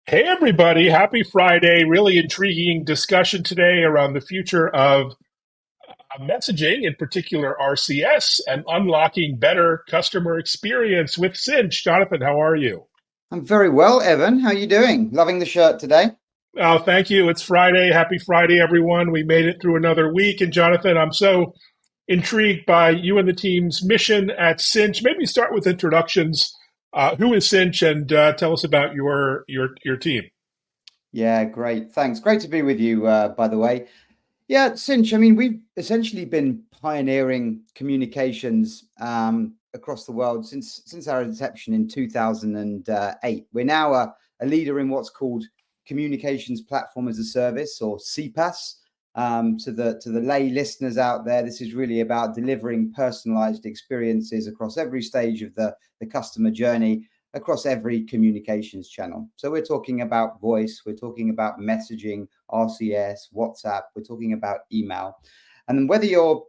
Hey, everybody. Happy Friday. Really intriguing discussion today around the future. Really intriguing discussion today around the future of messaging, in particular RCS, and unlocking better customer experience with Cinch. Jonathan, how are you? I'm very well, Evan. How are you doing? Loving the shirt today. Oh, thank you. It's Friday. Happy Friday, everyone. We made it through another week. And Jonathan, I'm so intrigued by you and the team's mission at Cinch. Maybe start with introductions. Who is Cinch, and tell us about your team. Yeah, great. Thanks. Great to be with you, by the way. Yeah, Cinch, I mean, we've essentially been pioneering communications across the world since our inception in 2008. We're now a leader in what's called Communications Platform as a Service, or CPaaS. To the lay listeners out there, this is really about delivering personalized experiences across every stage of the customer journey, across every communications channel. So we're talking about voice, we're talking about messaging, RCS, WhatsApp, we're talking about email. And whether you're,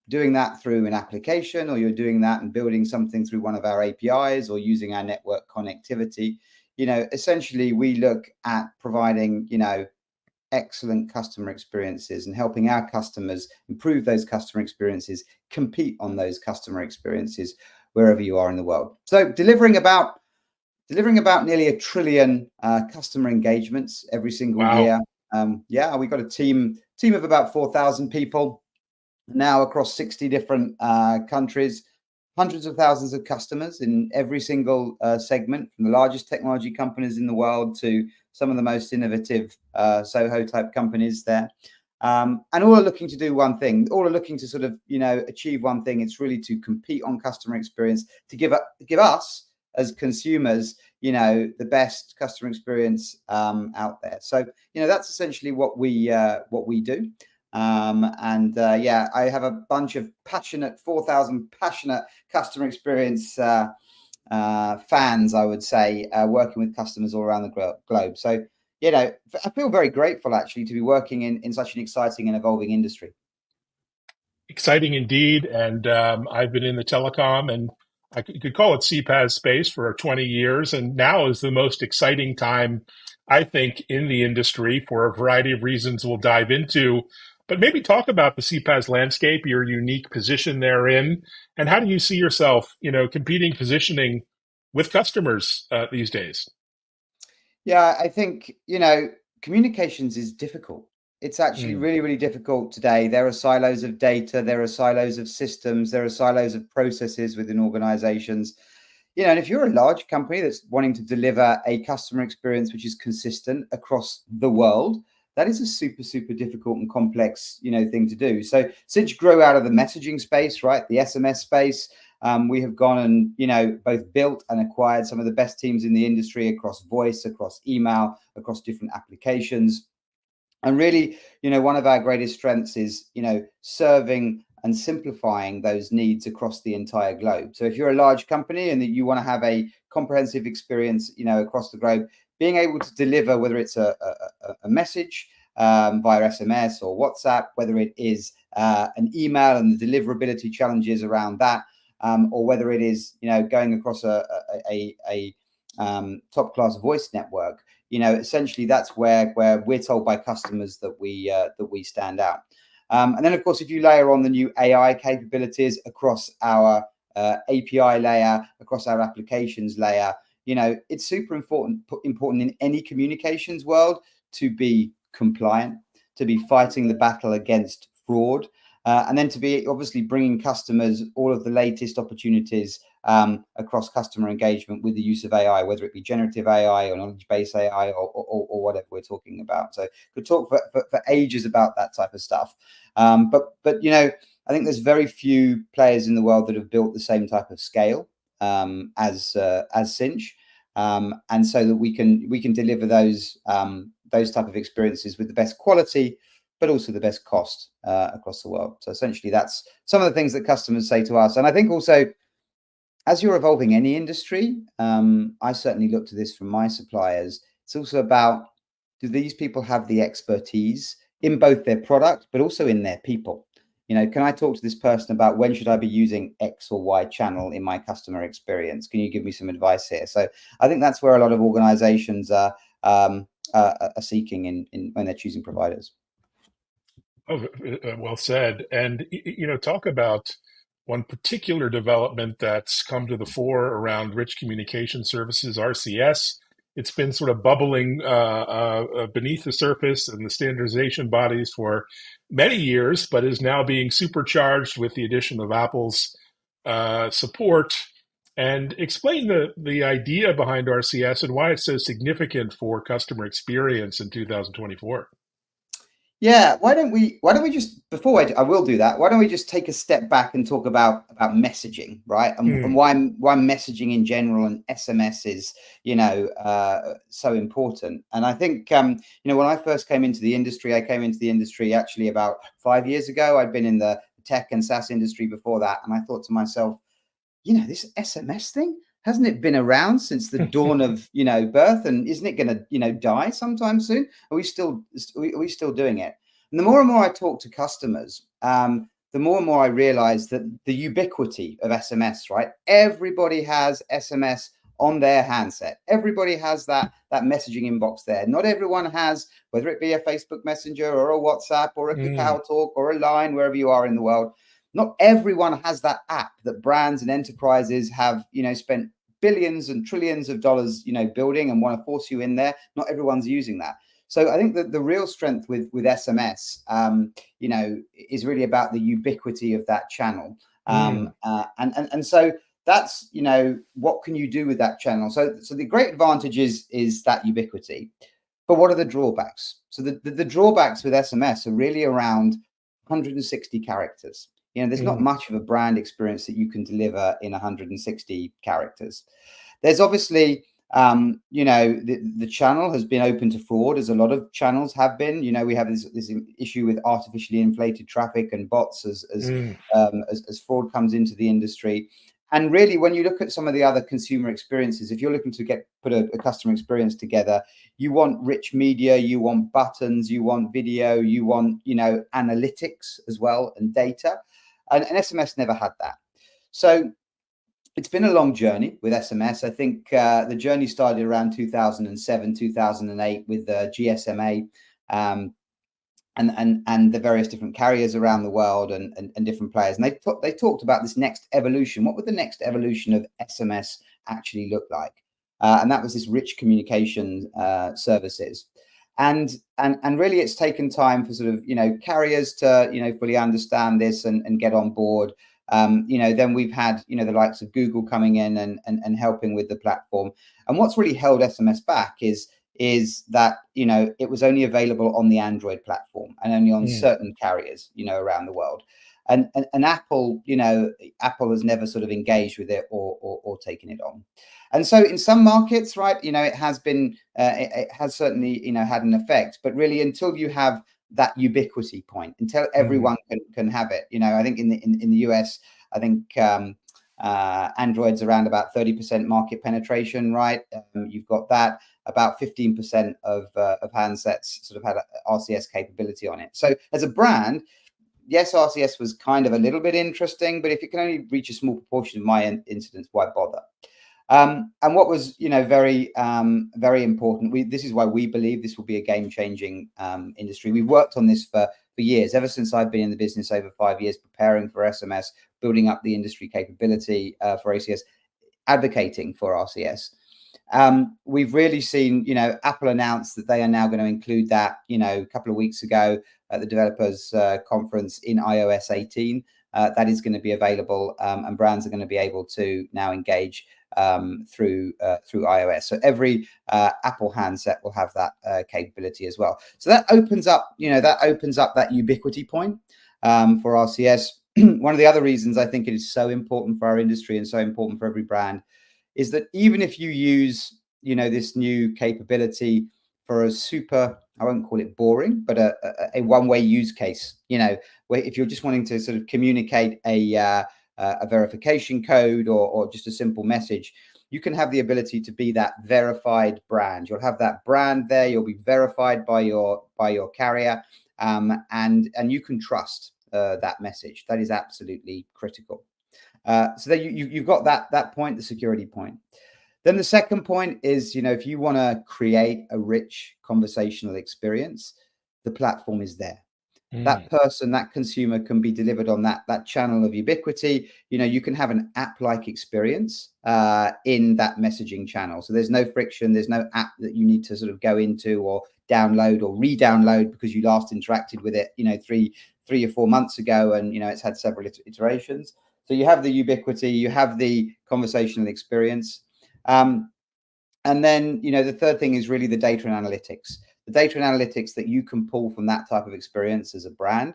doing that through an application, or you're doing that and building something through one of our APIs, or using our network connectivity, essentially we look at providing, excellent customer experiences and helping our customers improve those customer experiences, compete on those customer experiences wherever you are in the world. So delivering about nearly 1 trillion customer engagements every single Wow. year. Yeah, we got a team of about 4,000 people now across 60 different countries, hundreds of thousands of customers in every single segment, from the largest technology companies in the world to some of the most innovative Soho type companies there. And all are looking to do one thing. All are looking to sort of, achieve one thing. It's really to compete on customer experience, to give us as consumers, the best customer experience out there. So, that's essentially what we do. Yeah, I have a bunch of 4,000 passionate customer experience fans, I would say, working with customers all around the globe. So, I feel very grateful actually to be working in such an exciting and evolving industry. Exciting indeed. And I've been in the telecom and you could call it CPaaS space for 20 years. And now is the most exciting time, I think, in the industry for a variety of reasons we'll dive into. But maybe talk about the CPaaS landscape, your unique position therein, and how do you see yourself, competing, positioning with customers these days? Yeah, I think, communications is difficult. It's actually Mm. really, really difficult today. There are silos of data, there are silos of systems, there are silos of processes within organizations. And if you're a large company that's wanting to deliver a customer experience which is consistent across the world, that is a super, super difficult and complex, thing to do. So since you grow out of the messaging space, right, the SMS space, we have gone and, both built and acquired some of the best teams in the industry across voice, across email, across different applications. And really, one of our greatest strengths is, serving and simplifying those needs across the entire globe. So if you're a large company and that you want to have a comprehensive experience, across the globe, being able to deliver, whether it's a message via SMS or WhatsApp, whether it is an email and the deliverability challenges around that, or whether it is, going across a top class voice network, essentially that's where we're told by customers that we stand out. And then, of course, if you layer on the new AI capabilities across our API layer, across our applications layer, it's super important in any communications world to be compliant, to be fighting the battle against fraud, and then to be obviously bringing customers all of the latest opportunities across customer engagement with the use of AI, whether it be generative AI or knowledge-based AI or whatever we're talking about. So could talk for ages about that type of stuff. But I think there's very few players in the world that have built the same type of scale as Cinch, and so that we can deliver those type of experiences with the best quality, but also the best cost across the world. So essentially, that's some of the things that customers say to us. And I think also, as you're evolving any industry, I certainly look to this from my suppliers. It's also about, do these people have the expertise in both their product, but also in their people? Can I talk to this person about when should I be using X or Y channel in my customer experience? Can you give me some advice here? So I think that's where a lot of organizations are are seeking in when they're choosing providers. Oh, well said. And talk about one particular development that's come to the fore around rich communication services, RCS. It's been sort of bubbling beneath the surface and the standardization bodies for many years, but is now being supercharged with the addition of Apple's support. And explain the idea behind RCS and why it's so significant for customer experience in 2024. Yeah, why don't we just before I will do that, why don't we just take a step back and talk about messaging, right? And why messaging in general and SMS is, so important. And I think when I first came into the industry, I came into the industry actually about 5 years ago. I'd been in the tech and SaaS industry before that, and I thought to myself, this SMS thing, hasn't it been around since the dawn of birth, and isn't it going to die sometime soon? Are we still doing it? And the more and more I talk to customers, the more and more I realize that the ubiquity of SMS, right? Everybody has SMS on their handset. Everybody has that messaging inbox there. Not everyone has, whether it be a Facebook Messenger or a WhatsApp or a Kakao Talk or a Line, wherever you are in the world. Not everyone has that app that brands and enterprises have, spent billions and trillions of dollars, building and want to force you in there. Not everyone's using that. So I think that the real strength with SMS, is really about the ubiquity of that channel. And so that's, what can you do with that channel? So the great advantage is that ubiquity. But what are the drawbacks? So the drawbacks with SMS are really around 160 characters. There's not much of a brand experience that you can deliver in 160 characters. There's obviously, the channel has been open to fraud, as a lot of channels have been. We have this issue with artificially inflated traffic and bots as fraud comes into the industry. And really, when you look at some of the other consumer experiences, if you're looking to put a customer experience together, you want rich media, you want buttons, you want video, you want, analytics as well and data. And SMS never had that. So it's been a long journey with SMS. I think the journey started around 2007, 2008 with the GSMA and the various different carriers around the world and different players. And they talked about this next evolution. What would the next evolution of SMS actually look like? And that was this rich communication services. And really, it's taken time for sort of carriers to fully understand this and get on board. Then we've had the likes of Google coming in and helping with the platform. And what's really held SMS back is that it was only available on the Android platform and only on certain carriers around the world. And Apple Apple has never sort of engaged with it or taken it on. And so in some markets, right, it has been, it has certainly, had an effect, but really until you have that ubiquity point, until everyone can have it, I think in the US, I think Android's around about 30% market penetration, right? You've got that, about 15% of handsets sort of had RCS capability on it. So as a brand, yes, RCS was kind of a little bit interesting, but if it can only reach a small proportion of my incidents, why bother? And what was, very, very important, this is why we believe this will be a game-changing industry. We've worked on this for years, ever since I've been in the business over 5 years, preparing for SMS, building up the industry capability for RCS, advocating for RCS. We've really seen, Apple announced that they are now going to include that, a couple of weeks ago at the developers conference in iOS 18. That is going to be available, and brands are going to be able to now engage through iOS. So every Apple handset will have that capability as well. So that opens up, that ubiquity point for RCS. One of the other reasons I think it is so important for our industry and so important for every brand is that even if you use, this new capability for a super, I won't call it boring, but a one-way use case, where if you're just wanting to sort of communicate a verification code or just a simple message, you can have the ability to be that verified brand. You'll have that brand there. You'll be verified by your carrier, and you can trust that message. That is absolutely critical. So that you've got that point, the security point. Then the second point is, if you want to create a rich conversational experience, the platform is there. That person, that consumer can be delivered on that channel of ubiquity. You can have an app-like experience in that messaging channel. So there's no friction. There's no app that you need to sort of go into or download or re-download because you last interacted with it, 3 or 4 months ago, and it's had several iterations. So you have the ubiquity, you have the conversational experience. And then, the third thing is really the data and analytics. The data and analytics that you can pull from that type of experience as a brand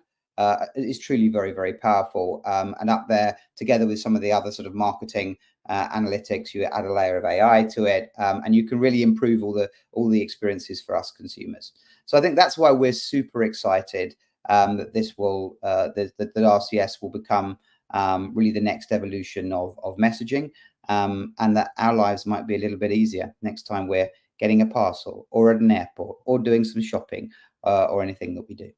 is truly very, very powerful. And up there, together with some of the other sort of marketing analytics, you add a layer of AI to it, and you can really improve all the experiences for us consumers. So I think that's why we're super excited that this will that RCS will become really the next evolution of messaging. And that our lives might be a little bit easier next time we're getting a parcel or at an airport or doing some shopping or anything that we do.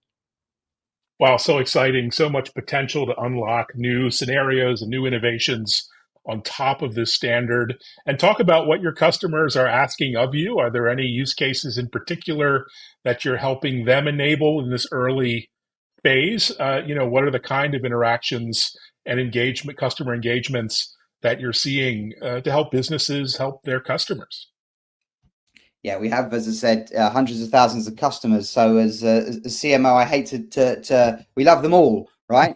Wow, so exciting. So much potential to unlock new scenarios and new innovations on top of this standard. And talk about what your customers are asking of you. Are there any use cases in particular that you're helping them enable in this early phase? What are the kind of interactions and customer engagements that you're seeing to help businesses help their customers? Yeah, we have, as I said, hundreds of thousands of customers. So as CMO, I hate to we love them all, right?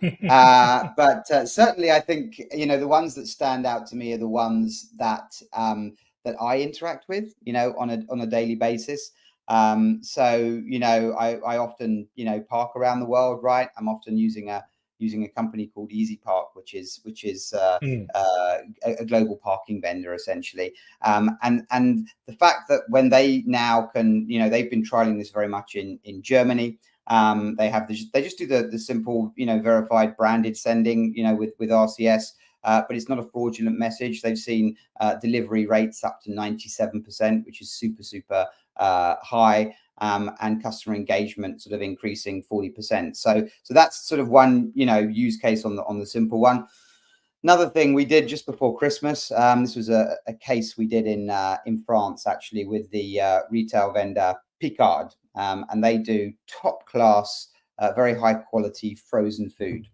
But certainly, I think the ones that stand out to me are the ones that that I interact with, on a daily basis. So I often park around the world, right? I'm often using a company called Easy Park, which is Mm. a global parking vendor essentially. And the fact that when they now can, they've been trialing this very much in Germany. They just do the simple, verified branded sending, with RCS. But it's not a fraudulent message. They've seen delivery rates up to 97%, which is super high, and customer engagement sort of increasing 40%. So that's sort of one use case on the simple one. Another thing we did just before Christmas, this was a case we did in France actually with the retail vendor Picard, and they do top class, very high quality frozen food.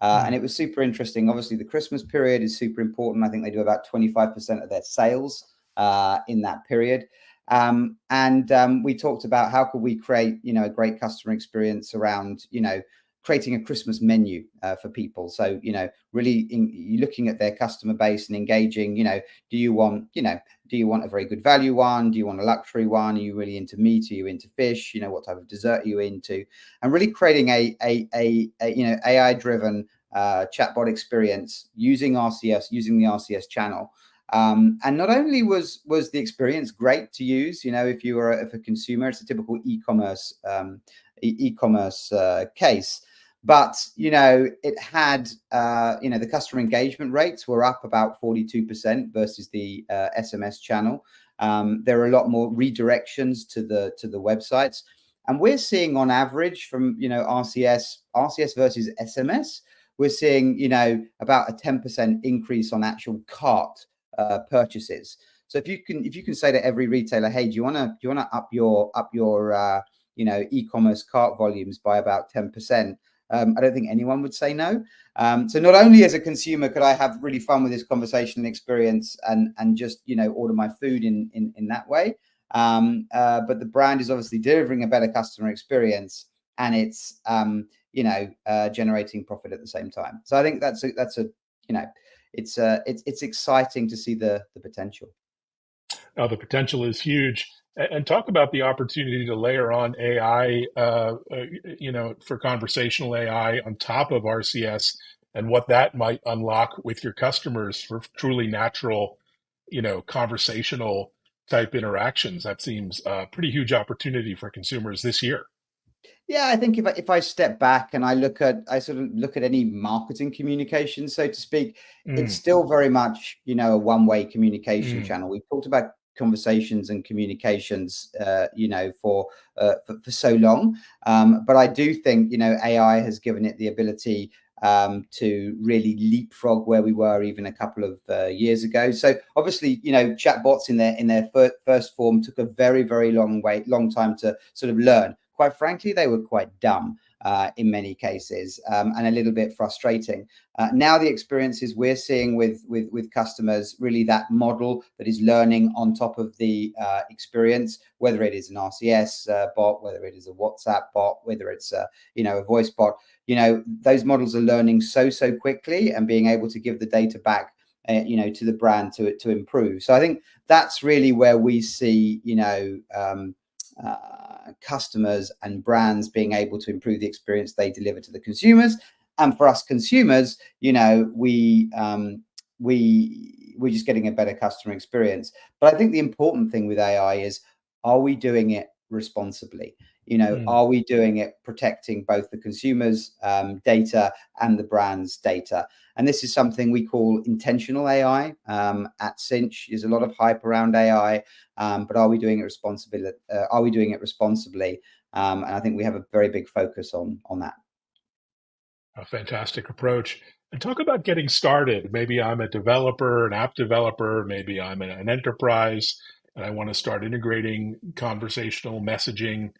And it was super interesting. Obviously, the Christmas period is super important. I think they do about 25% of their sales in that period. And we talked about how could we create, a great customer experience around, creating a Christmas menu for people. So, really looking at their customer base and engaging, do you want a very good value one? Do you want a luxury one? Are you really into meat? Are you into fish? What type of dessert are you into? And really creating a AI driven chatbot experience using RCS, using the RCS channel. And not only was the experience great to use, if you were a consumer, it's a typical e-commerce case, but it had the customer engagement rates were up about 42% versus the SMS channel. There are a lot more redirections to the websites, and we're seeing on average from RCS versus SMS, we're seeing about a 10% increase on actual cart purchases. So if you can say to every retailer, hey, do you want to up your e-commerce cart volumes by about 10%? I don't think anyone would say no. So not only as a consumer could I have really fun with this conversational experience and just order my food in that way, but the brand is obviously delivering a better customer experience, and it's generating profit at the same time. So I think that's it's exciting to see the potential. The potential is huge. And talk about the opportunity to layer on AI, for conversational AI on top of RCS, and what that might unlock with your customers for truly natural, conversational type interactions. That seems a pretty huge opportunity for consumers this year. Yeah, I think if I step back and I sort of look at any marketing communication, so to speak, it's Mm, still very much a one-way communication mm. channel. We've talked about conversations and communications, for so long, but I do think AI has given it the ability to really leapfrog where we were even a couple of years ago. So obviously, chatbots in their first form took a very, very long time to sort of learn. Quite frankly, they were quite dumb in many cases, and a little bit frustrating. Now the experiences we're seeing with customers, really that model that is learning on top of the experience, whether it is an RCS bot, whether it is a WhatsApp bot, whether it's a voice bot, those models are learning so quickly and being able to give the data back to the brand to improve. So I think that's really where we see customers and brands being able to improve the experience they deliver to the consumers. And for us consumers, we're just getting a better customer experience. But I think the important thing with AI is, are we doing it responsibly? Are we doing it protecting both the consumers' data and the brand's data? And this is something we call intentional AI. At Cinch, there's a lot of hype around AI, but are we doing it responsibly? And I think we have a very big focus on that. A fantastic approach. And talk about getting started. Maybe I'm a developer, an app developer, maybe I'm an enterprise, and I want to start integrating conversational messaging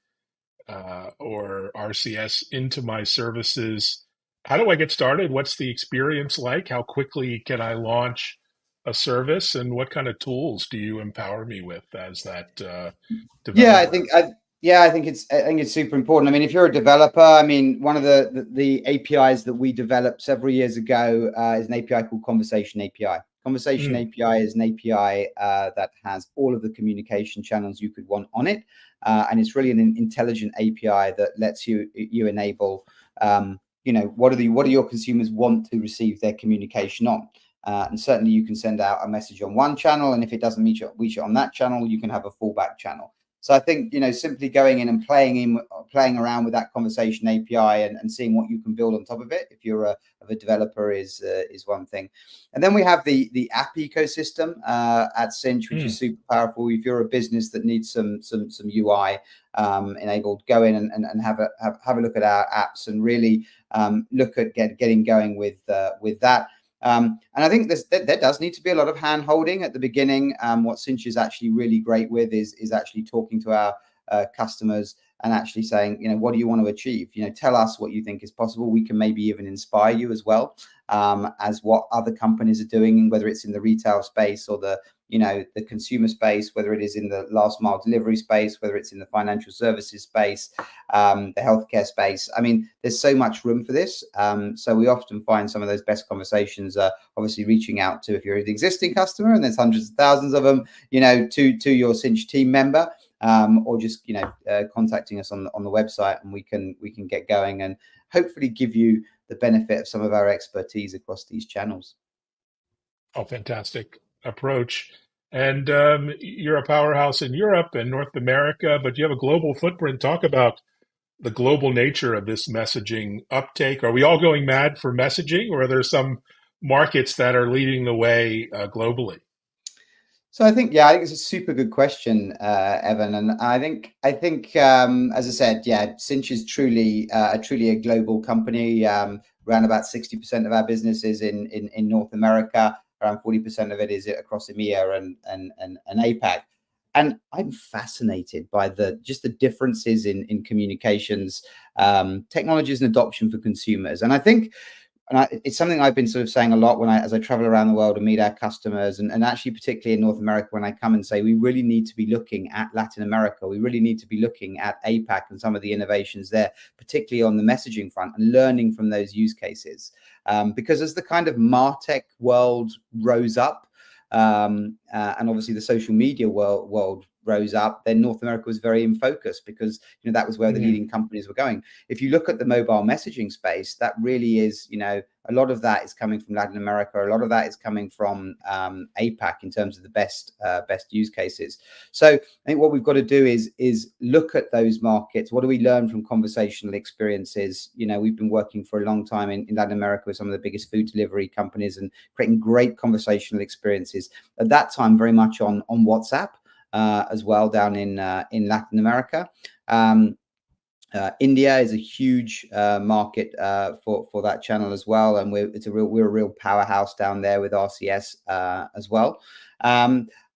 or RCS into my services. How do I get started? What's the experience like? How quickly can I launch a service? And what kind of tools do you empower me with as that Yeah, I developer? think I think it's super important. I mean, if you're a developer, I mean, one of the APIs that we developed several years ago is an API called Conversation API. Conversation Mm, API is an API that has all of the communication channels you could want on it, and it's really an intelligent API that lets you enable, what do your consumers want to receive their communication on. And certainly you can send out a message on one channel, and if it doesn't reach it on that channel, you can have a fallback channel. So I think, simply going in and playing around with that Conversation API and seeing what you can build on top of it, if you're a developer, is one thing. And then we have the app ecosystem at Cinch, which is super powerful. If you're a business that needs some UI enabled, go in and have a look at our apps and really look at getting going with that. And I think there does need to be a lot of hand holding at the beginning. What Cinch is actually really great with is actually talking to our customers and actually saying, what do you want to achieve? Tell us what you think is possible. We can maybe even inspire you as well, as what other companies are doing, whether it's in the retail space or the consumer space, whether it is in the last mile delivery space, whether it's in the financial services space, the healthcare space. I mean, there's so much room for this. So we often find some of those best conversations are obviously reaching out to, if you're an existing customer and there's hundreds of thousands of them, to your Cinch team member, or just contacting us on the website, and we can get going and hopefully give you the benefit of some of our expertise across these channels. Oh, fantastic approach. And you're a powerhouse in Europe and North America, but you have a global footprint. Talk about the global nature of this messaging uptake. Are we all going mad for messaging, or are there some markets that are leading the way globally? So I think it's a super good question, Evan, and I think as I said, Cinch is truly a global company. Around about 60% of our business is in North America. Around 40% of it is across EMEA and APAC. And I'm fascinated by the differences in communications, technologies and adoption for consumers. And I think, it's something I've been sort of saying a lot as I travel around the world and meet our customers, and actually particularly in North America, when I come and say we really need to be looking at Latin America, we really need to be looking at APAC and some of the innovations there, particularly on the messaging front, and learning from those use cases. Because as the kind of MarTech world rose up, and obviously the social media world rose up, then North America was very in focus, because that was where the leading companies were going. If you look at the mobile messaging space, that really is, a lot of that is coming from Latin America. A lot of that is coming from APAC in terms of the best use cases. So I think what we've got to do is look at those markets. What do we learn from conversational experiences? We've been working for a long time in Latin America with some of the biggest food delivery companies and creating great conversational experiences. At that time, very much on WhatsApp. As well down in Latin America. India is a huge market for that channel as well, and we're a real powerhouse down there with RCS as well.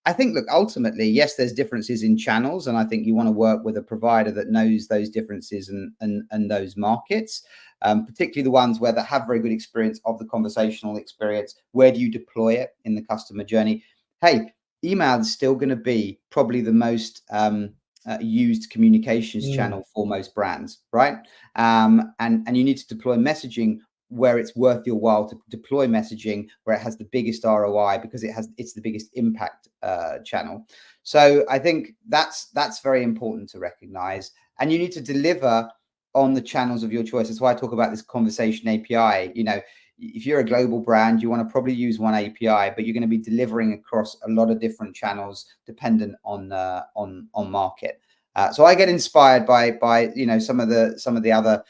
I think, look, ultimately, yes, there's differences in channels, and I think you want to work with a provider that knows those differences and those markets, particularly the ones where they have very good experience of the conversational experience. Where do you deploy it in the customer journey? Hey, email is still going to be probably the most used communications Mm. channel for most brands, right? And you need to deploy messaging where it's worth your while to deploy messaging, where it has the biggest ROI because it's the biggest impact channel. So I think that's very important to recognize, and you need to deliver on the channels of your choice. That's why I talk about this conversation API. You know, if you're a global brand, you want to probably use one API, but you're going to be delivering across a lot of different channels dependent on market. So I get inspired by you know some of the other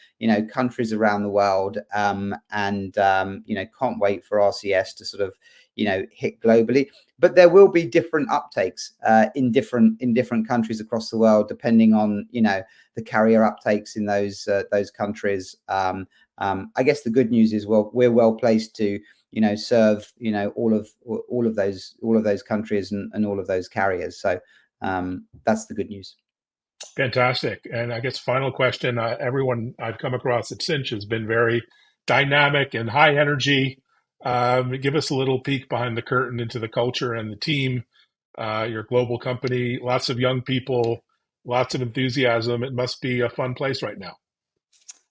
countries around the world, and can't wait for RCS to sort of hit globally. But there will be different uptakes in different countries across the world, depending on the carrier uptakes in those countries. I guess the good news is, well, we're well placed to serve all of those countries and all of those carriers. So that's the good news. Fantastic. And I guess final question, everyone I've come across at Cinch has been very dynamic and high energy. Give us a little peek behind the curtain into the culture and the team. Your global company, lots of young people, lots of enthusiasm. It must be a fun place right now.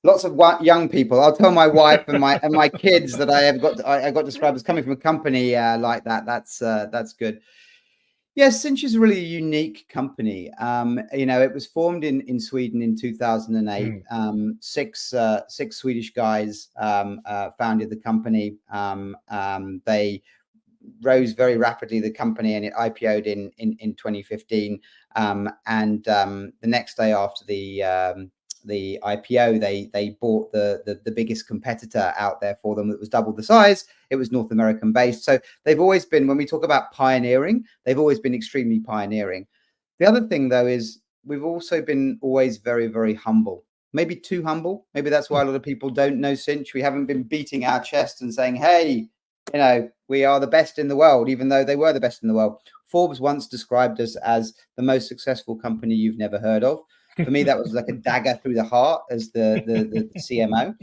Lots of young people. I'll tell my wife and my kids that I got described as coming from a company like that. That's good. Yes, Sinch is really a unique company. It was formed in Sweden in 2008. Mm. Six Swedish guys founded the company. They rose very rapidly, the company, and it IPO'd in 2015. The next day after the IPO, they bought the biggest competitor out there for them that was double the size. It was North American based. So they've always been, when we talk about pioneering, they've always been extremely pioneering. The other thing, though, is we've also been always very, very humble. Maybe too humble. Maybe that's why a lot of people don't know Cinch. We haven't been beating our chest and saying, hey, we are the best in the world, even though they were the best in the world. Forbes once described us as the most successful company you've never heard of. For me, that was like a dagger through the heart as the CMO.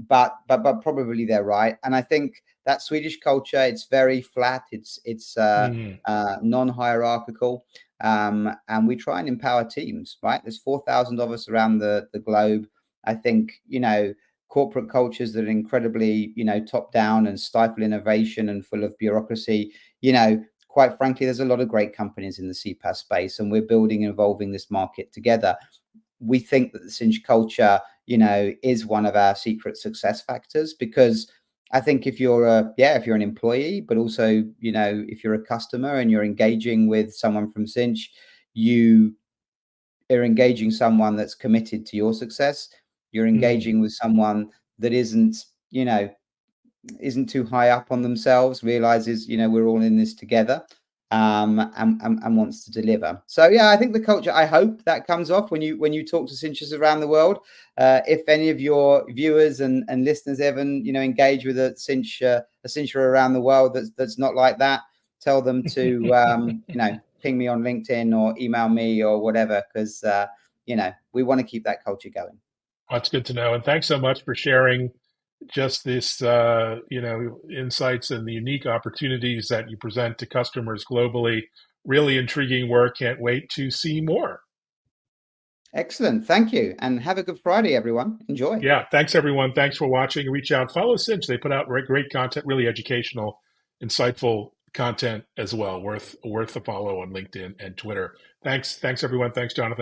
But probably they're right. And I think that Swedish culture, it's very flat. It's Mm. non-hierarchical. And we try and empower teams, right? There's 4,000 of us around the globe. I think, corporate cultures that are incredibly, top down and stifle innovation and full of bureaucracy, quite frankly, there's a lot of great companies in the CPaaS space, and we're building and evolving this market together. We think that the Cinch culture, is one of our secret success factors, because I think if you're an employee, but also, if you're a customer and you're engaging with someone from Cinch, you are engaging someone that's committed to your success. You're Mm. engaging with someone that isn't too high up on themselves, realizes we're all in this together, and wants to deliver. So yeah, I think the culture, I hope that comes off when you talk to cinchers around the world. If any of your viewers and listeners ever engage with a cincher around the world that's not like that, tell them to ping me on LinkedIn or email me or whatever, because we want to keep that culture going. That's good to know. And thanks so much for sharing just this, insights and the unique opportunities that you present to customers globally. Really intriguing work. Can't wait to see more. Excellent. Thank you. And have a good Friday, everyone. Enjoy. Yeah, thanks everyone. Thanks for watching. Reach out, follow Cinch. They put out great content, really educational, insightful content as well. Worth a follow on LinkedIn and Twitter. Thanks everyone. Thanks, Jonathan.